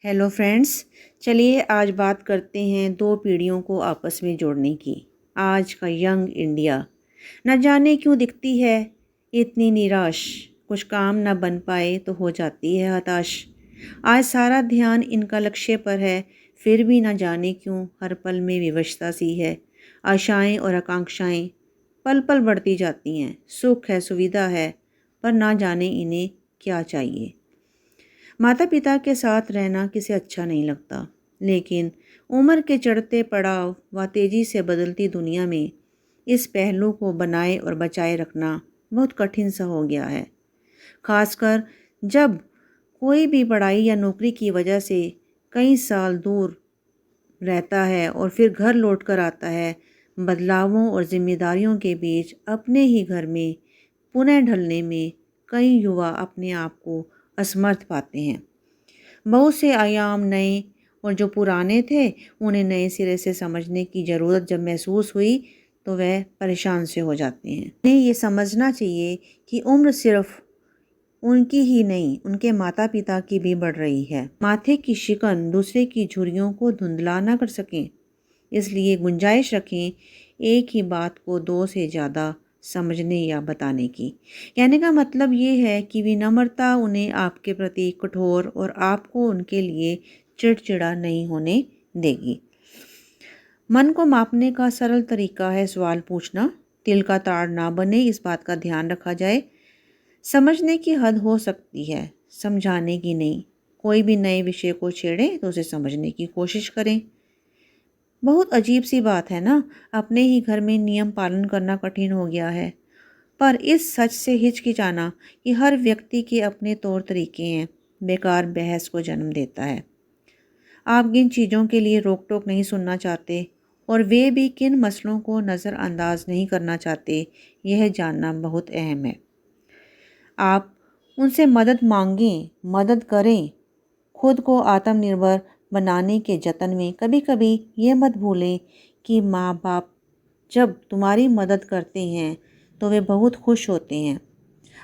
Hello friends, चलिए आज बात करते हैं दो पीढ़ियों को आपस में जोड़ने की। आज का यंग इंडिया न जाने क्यों दिखती है इतनी निराश, कुछ काम न बन पाए तो हो जाती है हताश। आज सारा ध्यान इनका लक्ष्य पर है, फिर भी न जाने क्यों हर पल में विवशता सी है। आशाएं और आकांक्षाएं पल पल बढ़ती जाती हैं, सुख है सुविधा है, पर ना जाने इन्हें क्या चाहिए। माता पिता के साथ रहना किसे अच्छा नहीं लगता, लेकिन उम्र के चढ़ते पड़ाव व तेज़ी से बदलती दुनिया में इस पहलू को बनाए और बचाए रखना बहुत कठिन सा हो गया है। खासकर जब कोई भी पढ़ाई या नौकरी की वजह से कई साल दूर रहता है और फिर घर लौट कर आता है। बदलावों और जिम्मेदारियों के बीच अपने ही घर में पुनः ढलने में कई युवा अपने आप को असमर्थ पाते हैं। बहुत से आयाम नए और जो पुराने थे उन्हें नए सिरे से समझने की ज़रूरत जब महसूस हुई तो वह परेशान से हो जाते हैं। उन्हें ये समझना चाहिए कि उम्र सिर्फ उनकी ही नहीं, उनके माता पिता की भी बढ़ रही है। माथे की शिकन दूसरे की झुर्रियों को धुंधला ना कर सकें, इसलिए गुंजाइश रखें एक ही बात को दो से ज़्यादा समझने या बताने की। कहने का मतलब ये है कि विनम्रता उन्हें आपके प्रति कठोर और आपको उनके लिए चिड़चिड़ा नहीं होने देगी। मन को मापने का सरल तरीका है सवाल पूछना। तिल का ताड़ ना बने, इस बात का ध्यान रखा जाए। समझने की हद हो सकती है, समझाने की नहीं। कोई भी नए विषय को छेड़ें तो उसे समझने की कोशिश करें। बहुत अजीब सी बात है ना, अपने ही घर में नियम पालन करना कठिन हो गया है। पर इस सच से हिचकिचाना कि हर व्यक्ति के अपने तौर तरीके हैं, बेकार बहस को जन्म देता है। आप किन चीज़ों के लिए रोक टोक नहीं सुनना चाहते और वे भी किन मसलों को नज़रअंदाज नहीं करना चाहते, यह जानना बहुत अहम है। आप उनसे मदद मांगें, मदद करें। खुद को आत्मनिर्भर बनाने के जतन में कभी कभी ये मत भूलें कि माँ बाप जब तुम्हारी मदद करते हैं तो वे बहुत खुश होते हैं।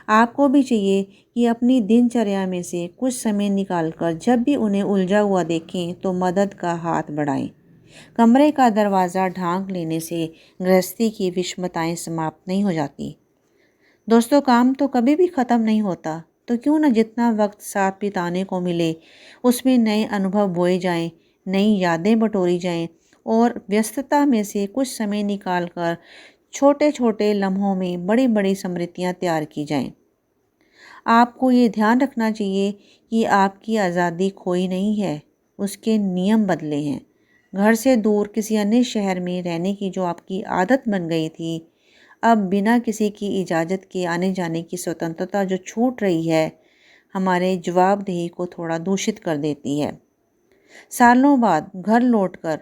आपको भी चाहिए कि अपनी दिनचर्या में से कुछ समय निकालकर जब भी उन्हें उलझा हुआ देखें तो मदद का हाथ बढ़ाएं। कमरे का दरवाज़ा ढांक लेने से गृहस्थी की विषमताएं समाप्त नहीं हो जाती। दोस्तों, काम तो कभी भी ख़त्म नहीं होता, तो क्यों ना जितना वक्त साथ बिताने को मिले उसमें नए अनुभव बोए जाएं, नई यादें बटोरी जाएं और व्यस्तता में से कुछ समय निकालकर छोटे छोटे लम्हों में बड़ी बड़ी स्मृतियां तैयार की जाएं। आपको ये ध्यान रखना चाहिए कि आपकी आज़ादी खोई नहीं है, उसके नियम बदले हैं। घर से दूर किसी अन्य शहर में रहने की जो आपकी आदत बन गई थी, अब बिना किसी की इजाज़त के आने जाने की स्वतंत्रता जो छूट रही है, हमारे जवाबदेही को थोड़ा दूषित कर देती है। सालों बाद घर लौटकर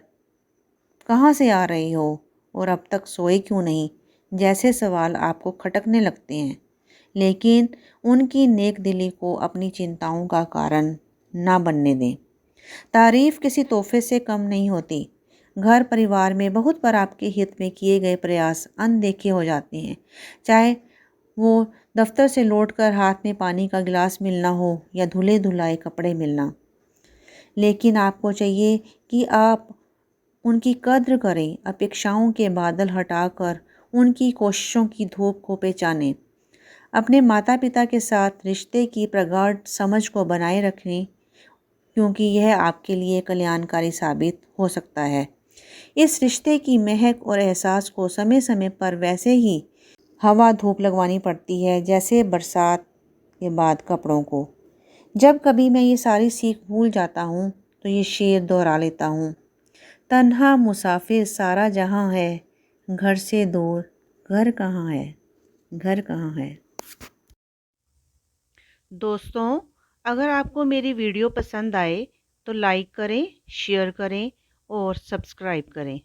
कहाँ से आ रही हो और अब तक सोए क्यों नहीं, जैसे सवाल आपको खटकने लगते हैं, लेकिन उनकी नेक दिली को अपनी चिंताओं का कारण ना बनने दें। तारीफ़ किसी तोहफे से कम नहीं होती। घर परिवार में बहुत बार आपके हित में किए गए प्रयास अनदेखे हो जाते हैं, चाहे वो दफ्तर से लौटकर हाथ में पानी का गिलास मिलना हो या धुले धुलाए कपड़े मिलना। लेकिन आपको चाहिए कि आप उनकी कद्र करें, अपेक्षाओं के बादल हटाकर उनकी कोशिशों की धूप को पहचानें। अपने माता पिता के साथ रिश्ते की प्रगाढ़ समझ को बनाए रखें, क्योंकि यह आपके लिए कल्याणकारी साबित हो सकता है। इस रिश्ते की महक और एहसास को समय समय पर वैसे ही हवा धूप लगवानी पड़ती है जैसे बरसात के बाद कपड़ों को। जब कभी मैं ये सारी सीख भूल जाता हूँ तो ये शेर दोहरा लेता हूँ। तन्हा मुसाफिर सारा जहाँ है, घर से दूर घर कहाँ है, घर कहाँ है। दोस्तों, अगर आपको मेरी वीडियो पसंद आए तो लाइक करें, शेयर करें और सब्सक्राइब करें।